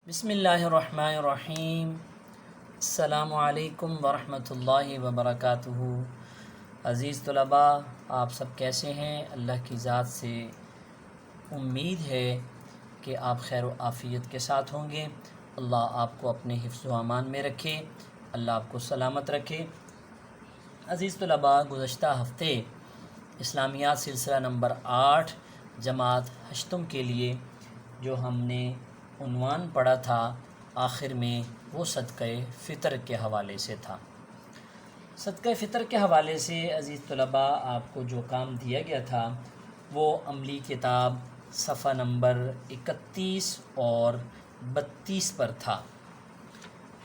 بسم اللہ الرحمن الرحیم۔ السلام علیکم ورحمۃ اللہ وبرکاتہ۔ عزیز طلباء، آپ سب کیسے ہیں؟ اللہ کی ذات سے امید ہے کہ آپ خیر و عافیت کے ساتھ ہوں گے۔ اللہ آپ کو اپنے حفظ و امان میں رکھے، اللہ آپ کو سلامت رکھے۔ عزیز طلباء، گزشتہ ہفتے اسلامیات سلسلہ نمبر 8 جماعت ہشتم کے لیے جو ہم نے عنوان پڑھا تھا، آخر میں وہ صدقہ فطر کے حوالے سے تھا۔ صدقہ فطر کے حوالے سے عزیز طلباء، آپ کو جو کام دیا گیا تھا وہ عملی کتاب صفحہ نمبر 31 اور 32 پر تھا۔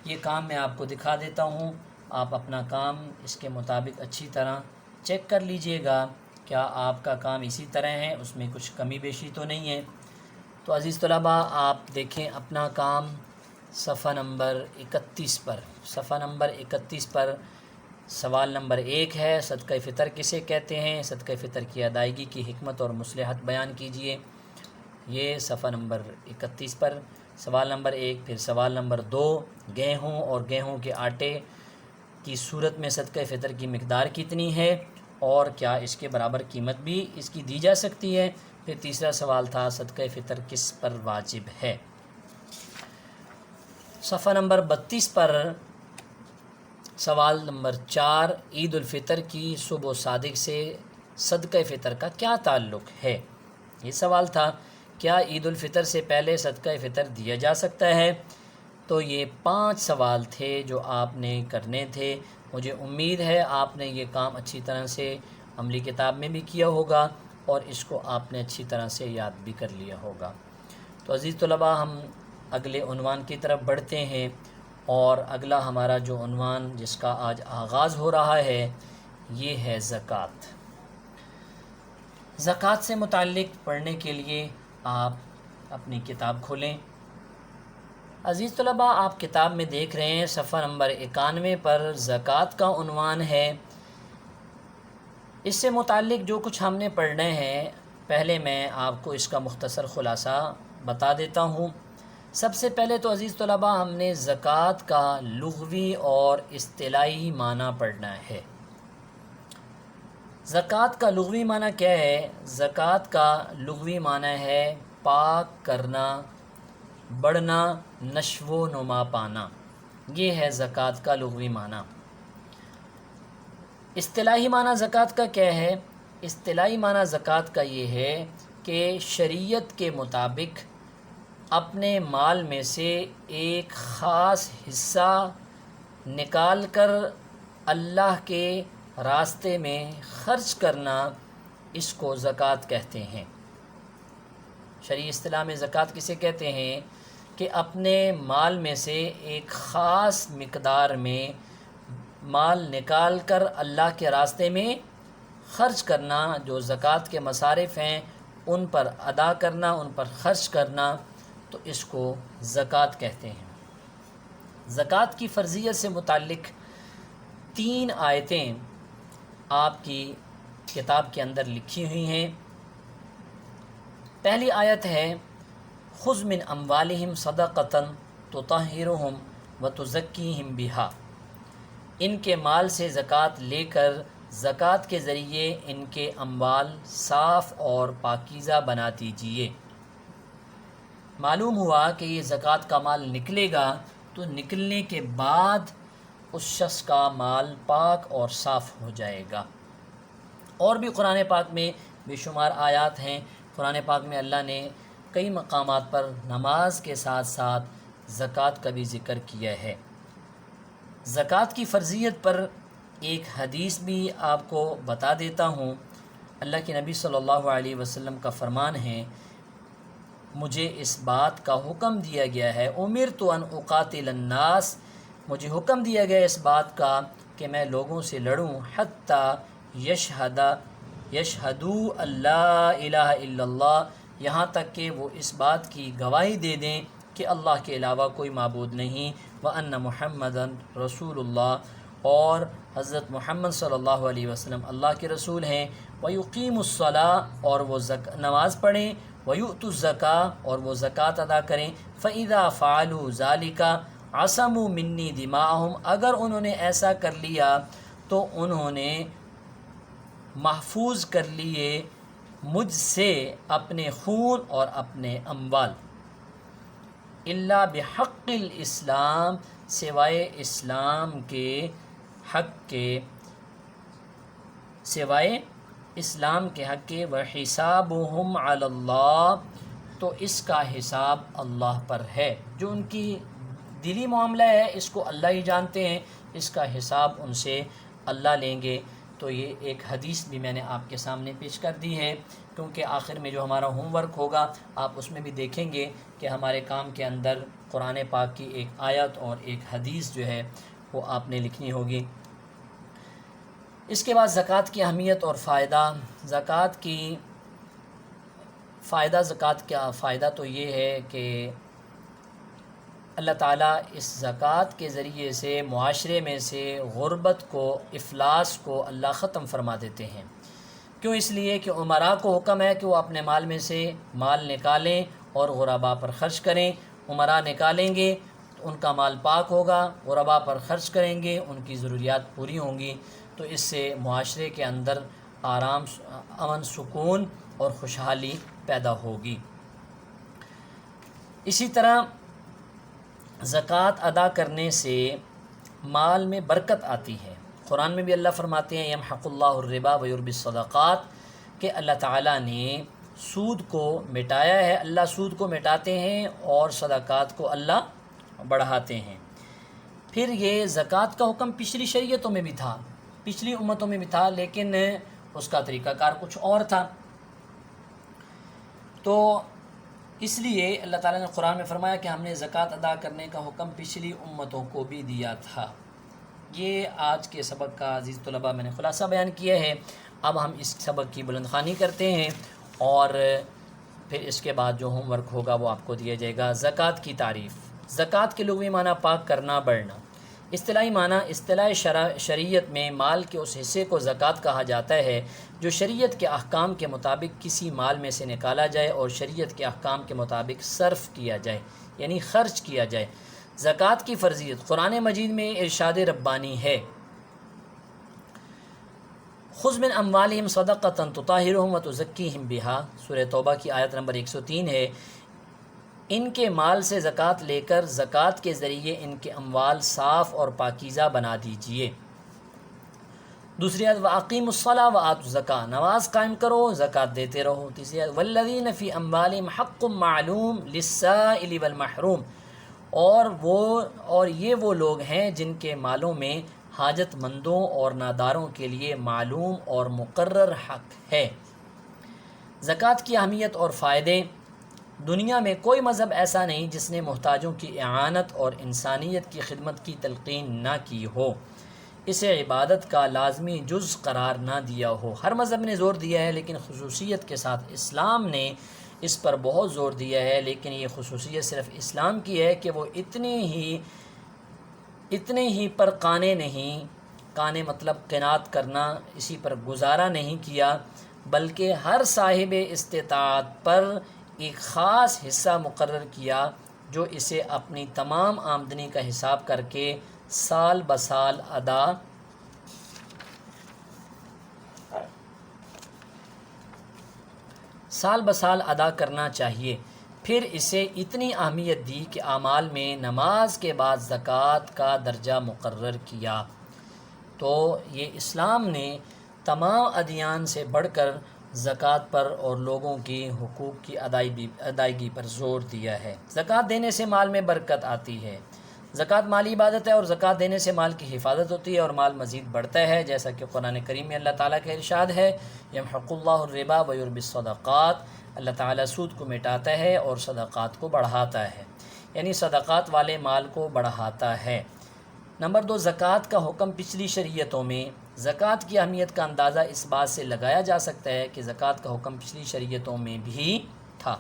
یہ کام میں آپ کو دکھا دیتا ہوں، آپ اپنا کام اس کے مطابق اچھی طرح چیک کر لیجئے گا، کیا آپ کا کام اسی طرح ہے، اس میں کچھ کمی بیشی تو نہیں ہے۔ تو عزیز طلباء، آپ دیکھیں اپنا کام صفحہ نمبر 31 پر سوال نمبر 1 ہے، صدقہ فطر کسے کہتے ہیں؟ صدقہ فطر کی ادائیگی کی حکمت اور مصلحت بیان کیجیے۔ یہ صفحہ نمبر 31 پر سوال نمبر 1۔ پھر سوال نمبر 2، گیہوں اور گیہوں کے آٹے کی صورت میں صدقہ فطر کی مقدار کتنی ہے اور کیا اس کے برابر قیمت بھی اس کی دی جا سکتی ہے؟ پھر تیسرا سوال تھا، صدقہ فطر کس پر واجب ہے؟ صفحہ نمبر 32 پر سوال نمبر 4، عید الفطر کی صبح و صادق سے صدقہ فطر کا کیا تعلق ہے؟ یہ سوال تھا، کیا عید الفطر سے پہلے صدقہ فطر دیا جا سکتا ہے؟ تو یہ 5 سوال تھے جو آپ نے کرنے تھے۔ مجھے امید ہے آپ نے یہ کام اچھی طرح سے عملی کتاب میں بھی کیا ہوگا اور اس کو آپ نے اچھی طرح سے یاد بھی کر لیا ہوگا۔ تو عزیز طلباء، ہم اگلے عنوان کی طرف بڑھتے ہیں، اور اگلا ہمارا جو عنوان جس کا آج آغاز ہو رہا ہے یہ ہے زکوٰۃ۔ زکوٰۃ سے متعلق پڑھنے کے لیے آپ اپنی کتاب کھولیں۔ عزیز طلباء، آپ کتاب میں دیکھ رہے ہیں صفحہ نمبر 91 پر زکوٰۃ کا عنوان ہے۔ اس سے متعلق جو کچھ ہم نے پڑھنا ہے، پہلے میں آپ کو اس کا مختصر خلاصہ بتا دیتا ہوں۔ سب سے پہلے تو عزیز طلباء، ہم نے زکوٰۃ کا لغوی اور اصطلاحی معنی پڑھنا ہے۔ زکوٰۃ کا لغوی معنی کیا ہے؟ زکوٰۃ کا لغوی معنی ہے پاک کرنا، بڑھنا، نشو و نما پانا۔ یہ ہے زکوٰۃ کا لغوی معنی۔ اصطلاحی معنی زکوٰۃ کا کیا ہے؟ اصطلاحی معنی زکوٰۃ کا یہ ہے کہ شریعت کے مطابق اپنے مال میں سے ایک خاص حصہ نکال کر اللہ کے راستے میں خرچ کرنا، اس کو زکوٰۃ کہتے ہیں۔ شرعی اصطلاح میں زکوٰۃ کسے کہتے ہیں کہ اپنے مال میں سے ایک خاص مقدار میں مال نکال کر اللہ کے راستے میں خرچ کرنا، جو زکوٰۃ کے مصارف ہیں ان پر ادا کرنا، ان پر خرچ کرنا، تو اس کو زکوٰۃ کہتے ہیں۔ زکوٰۃ کی فرضیت سے متعلق 3 آیتیں آپ کی کتاب کے اندر لکھی ہوئی ہیں۔ پہلی آیت ہے، خذ من اموالہم صدقۃ تطہرہم وتزکیہم بہا۔ ان کے مال سے زکوٰۃ لے کر زکوٰۃ کے ذریعے ان کے اموال صاف اور پاکیزہ بنا دیجیے۔ معلوم ہوا کہ یہ زکوٰۃ کا مال نکلے گا تو نکلنے کے بعد اس شخص کا مال پاک اور صاف ہو جائے گا۔ اور بھی قرآن پاک میں بے شمار آیات ہیں۔ قرآن پاک میں اللہ نے کئی مقامات پر نماز کے ساتھ ساتھ زکوٰۃ کا بھی ذکر کیا ہے۔ زکوٰۃ کی فرضیت پر ایک حدیث بھی آپ کو بتا دیتا ہوں۔ اللہ کے نبی صلی اللہ علیہ وسلم کا فرمان ہے، مجھے اس بات کا حکم دیا گیا ہے، امرت ان اقاتل الناس، مجھے حکم دیا گیا اس بات کا کہ میں لوگوں سے لڑوں، حتی یشہدوا اللہ الہ الا اللہ، یہاں تک کہ وہ اس بات کی گواہی دے دیں کہ اللہ کے علاوہ کوئی معبود نہیں، وَأَنَّ مُحَمَّدًا رسول اللہ، اور حضرت محمد صلی اللہ علیہ وسلم اللہ کے رسول ہیں، وَيُقِيمُ الصَّلَاةَ، اور وہ نماز پڑھیں، وَيُؤْتُوا الزَّكَاةَ اور وہ زکوٰۃ ادا کریں، فَإِذَا فَعَلُوا ذَلِكَ عَصَمُوا مِنِّي دِمَاءَهُمْ اگر انہوں نے ایسا کر لیا تو انہوں نے محفوظ کر لیے مجھ سے اپنے خون اور اپنے اموال، الا بحق الاسلام سوائے اسلام کے حق کے، سوائے اسلام کے حق کے، وحسابہم علی اللہ تو اس کا حساب اللہ پر ہے، جو ان کی دلی معاملہ ہے اس کو اللہ ہی جانتے ہیں، اس کا حساب ان سے اللہ لیں گے۔ تو یہ ایک حدیث بھی میں نے آپ کے سامنے پیش کر دی ہے، کیونکہ آخر میں جو ہمارا ہوم ورک ہوگا آپ اس میں بھی دیکھیں گے کہ ہمارے کام کے اندر قرآن پاک کی ایک آیت اور ایک حدیث جو ہے وہ آپ نے لکھنی ہوگی۔ اس کے بعد زکوٰۃ کی اہمیت اور فائدہ۔ زکوٰۃ کا فائدہ تو یہ ہے کہ اللہ تعالیٰ اس زکوٰۃ کے ذریعے سے معاشرے میں سے غربت کو، افلاس کو اللہ ختم فرما دیتے ہیں۔ کیوں؟ اس لیے کہ امراء کو حکم ہے کہ وہ اپنے مال میں سے مال نکالیں اور غرباء پر خرچ کریں۔ امراء نکالیں گے تو ان کا مال پاک ہوگا، غرباء پر خرچ کریں گے ان کی ضروریات پوری ہوں گی، تو اس سے معاشرے کے اندر آرام، امن، سکون اور خوشحالی پیدا ہوگی۔ اسی طرح زکوٰۃ ادا کرنے سے مال میں برکت آتی ہے۔ قرآن میں بھی اللہ فرماتے ہیں یمحق اللہ الربا ویربی الصدقات، کہ اللہ تعالیٰ نے سود کو مٹایا ہے، اللہ سود کو مٹاتے ہیں اور صدقات کو اللہ بڑھاتے ہیں۔ پھر یہ زکوٰۃ کا حکم پچھلی شریعتوں میں بھی تھا، پچھلی امتوں میں بھی تھا، لیکن اس کا طریقہ کار کچھ اور تھا۔ تو اس لیے اللہ تعالیٰ نے قرآن میں فرمایا کہ ہم نے زکوٰۃ ادا کرنے کا حکم پچھلی امتوں کو بھی دیا تھا۔ یہ آج کے سبق کا عزیز طلباء میں نے خلاصہ بیان کیا ہے۔ اب ہم اس سبق کی بلند خوانی کرتے ہیں اور پھر اس کے بعد جو ہوم ورک ہوگا وہ آپ کو دیا جائے گا۔ زکوٰۃ کی تعریف۔ زکوٰۃ کے لغوی معنی پاک کرنا، بڑھنا۔ اصطلاحی معنی، اصطلاح شریعت میں مال کے اس حصے کو زکوٰۃ کہا جاتا ہے جو شریعت کے احکام کے مطابق کسی مال میں سے نکالا جائے اور شریعت کے احکام کے مطابق صرف کیا جائے، یعنی خرچ کیا جائے۔ زکوٰۃ کی فرضیت قرآن مجید میں ارشاد ربانی ہے، خذ من اموالہم صدقۃ تطہرہم وتزکیہم بہا، سورہ توبہ کی آیت نمبر 103 ہے۔ ان کے مال سے زکوٰۃ لے کر زکوٰۃ کے ذریعے ان کے اموال صاف اور پاکیزہ بنا دیجئے۔ دوسری آیت وَأَقِیمُوا الصَّلَاةَ وَآتُوا الزَّکَاةَ، نماز قائم کرو، زکوٰۃ دیتے رہو۔ تیسری آیت وَالَّذِینَ فِی أَمْوَالِهِمْ حَقٌّ مَّعْلُومٌ لِلسَّائِلِ وَالْمَحْرُومِ، اور یہ وہ لوگ ہیں جن کے مالوں میں حاجت مندوں اور ناداروں کے لیے معلوم اور مقرر حق ہے۔ زکوٰۃ کی اہمیت اور فائدے۔ دنیا میں کوئی مذہب ایسا نہیں جس نے محتاجوں کی اعانت اور انسانیت کی خدمت کی تلقین نہ کی ہو، اسے عبادت کا لازمی جز قرار نہ دیا ہو۔ ہر مذہب نے زور دیا ہے، لیکن خصوصیت کے ساتھ اسلام نے اس پر بہت زور دیا ہے، لیکن یہ خصوصیت صرف اسلام کی ہے کہ وہ اتنے ہی پر قانے نہیں، قانے مطلب قناعت کرنا، اسی پر گزارا نہیں کیا، بلکہ ہر صاحب استطاعت پر ایک خاص حصہ مقرر کیا جو اسے اپنی تمام آمدنی کا حساب کر کے سال بسال ادا کرنا چاہیے۔ پھر اسے اتنی اہمیت دی کہ اعمال میں نماز کے بعد زکوٰۃ کا درجہ مقرر کیا۔ تو یہ اسلام نے تمام ادیان سے بڑھ کر زکوٰۃ پر اور لوگوں کی حقوق کی ادائیگی پر زور دیا ہے۔ زکوٰۃ دینے سے مال میں برکت آتی ہے۔ زکوٰۃ مالی عبادت ہے اور زکوٰۃ دینے سے مال کی حفاظت ہوتی ہے اور مال مزید بڑھتا ہے، جیسا کہ قرآن کریم میں اللہ تعالیٰ کا ارشاد ہے یمحق اللہ الربا ویربی الصدقات، اللہ تعالیٰ سود کو مٹاتا ہے اور صدقات کو بڑھاتا ہے، یعنی صدقات والے مال کو بڑھاتا ہے۔ نمبر 2، زکوٰۃ کا حکم پچھلی شریعتوں میں۔ زکوٰۃ کی اہمیت کا اندازہ اس بات سے لگایا جا سکتا ہے کہ زکوٰۃ کا حکم پچھلی شریعتوں میں بھی تھا۔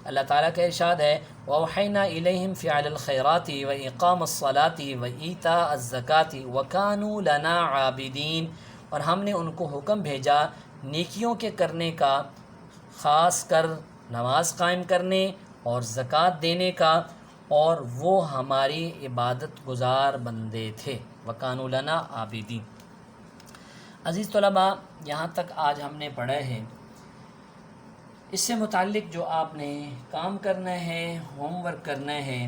اللہ تعالیٰ کا ارشاد ہے وَأَوْحَيْنَا إِلَيْهِمْ فِعْلَ الْخَيْرَاتِ وَإِقَامَ الصَّلَاةِ وَإِيتَاءَ الزَّكَاةِ وَكَانُوا لَنَا عَابِدِينَ، اور ہم نے ان کو حکم بھیجا نیکیوں کے کرنے کا، خاص کر نماز قائم کرنے اور زکوٰۃ دینے کا، اور وہ ہماری عبادت گزار بندے تھے، وَكَانُوا لَنَا عَابِدِينَ۔ عزیز طلباء، یہاں تک آج ہم نے پڑھا ہے۔ اس سے متعلق جو آپ نے کام کرنا ہے، ہوم ورک کرنا ہے،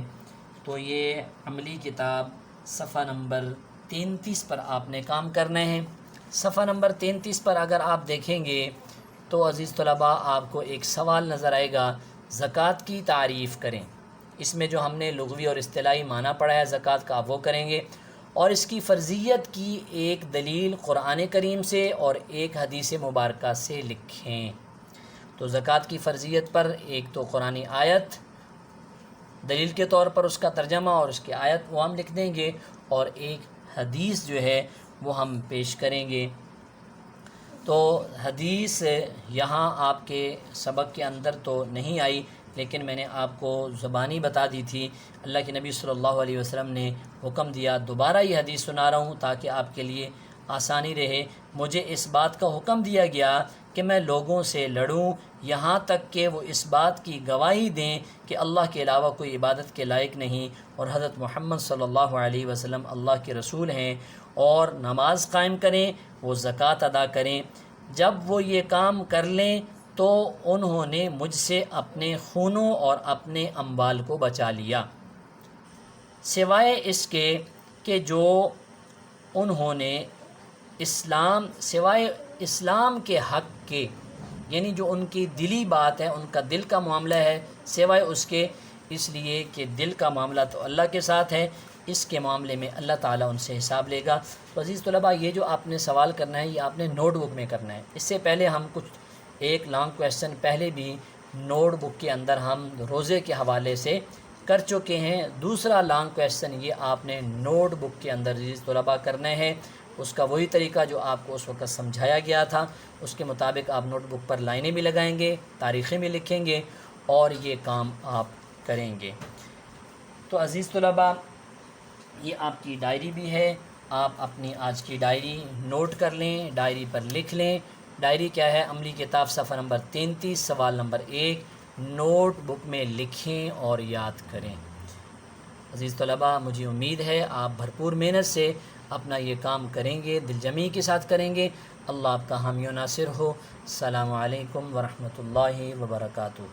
تو یہ عملی کتاب صفحہ نمبر 33 پر آپ نے کام کرنا ہے۔ صفحہ نمبر 33 پر اگر آپ دیکھیں گے تو عزیز طلباء آپ کو ایک سوال نظر آئے گا، زکوٰۃ کی تعریف کریں۔ اس میں جو ہم نے لغوی اور اصطلاحی معنی پڑھا ہے زکوٰۃ کا، آپ وہ کریں گے، اور اس کی فرضیت کی ایک دلیل قرآن کریم سے اور ایک حدیث مبارکہ سے لکھیں۔ تو زکوٰۃ کی فرضیت پر ایک تو قرآنی آیت دلیل کے طور پر اس کا ترجمہ اور اس کی آیت وہ ہم لکھ دیں گے، اور ایک حدیث جو ہے وہ ہم پیش کریں گے۔ تو حدیث یہاں آپ کے سبق کے اندر تو نہیں آئی، لیکن میں نے آپ کو زبانی بتا دی تھی۔ اللہ کے نبی صلی اللہ علیہ وسلم نے حکم دیا، دوبارہ یہ حدیث سنا رہا ہوں تاکہ آپ کے لیے آسانی رہے۔ مجھے اس بات کا حکم دیا گیا کہ میں لوگوں سے لڑوں یہاں تک کہ وہ اس بات کی گواہی دیں کہ اللہ کے علاوہ کوئی عبادت کے لائق نہیں، اور حضرت محمد صلی اللہ علیہ وسلم اللہ کے رسول ہیں، اور نماز قائم کریں، وہ زکوٰۃ ادا کریں۔ جب وہ یہ کام کر لیں تو انہوں نے مجھ سے اپنے خونوں اور اپنے اموال کو بچا لیا، سوائے اس کے کہ جو انہوں نے سوائے اسلام کے حق کے، یعنی جو ان کی دلی بات ہے، ان کا دل کا معاملہ ہے، سوائے اس کے، اس لیے کہ دل کا معاملہ تو اللہ کے ساتھ ہے، اس کے معاملے میں اللہ تعالیٰ ان سے حساب لے گا۔ تو عزیز طلباء، یہ جو آپ نے سوال کرنا ہے یہ آپ نے نوٹ بک میں کرنا ہے۔ اس سے پہلے ہم ایک لانگ کویسچن پہلے بھی نوٹ بک کے اندر ہم روزے کے حوالے سے کر چکے ہیں۔ دوسرا لانگ کویسچن یہ آپ نے نوٹ بک کے اندر عزیز طلباء کرنا ہے، اس کا وہی طریقہ جو آپ کو اس وقت سمجھایا گیا تھا، اس کے مطابق آپ نوٹ بک پر لائنیں بھی لگائیں گے، تاریخیں بھی لکھیں گے، اور یہ کام آپ کریں گے۔ تو عزیز طلباء، یہ آپ کی ڈائری بھی ہے، آپ اپنی آج کی ڈائری نوٹ کر لیں، ڈائری پر لکھ لیں۔ ڈائری کیا ہے؟ عملی کتاب صفحہ نمبر 33 سوال نمبر 1 نوٹ بک میں لکھیں اور یاد کریں۔ عزیز طلباء، مجھے امید ہے آپ بھرپور محنت سے اپنا یہ کام کریں گے، دل جمعی کے ساتھ کریں گے۔ اللہ آپ کا حامی و ناصر ہو۔ السلام علیکم ورحمۃ اللہ وبرکاتہ۔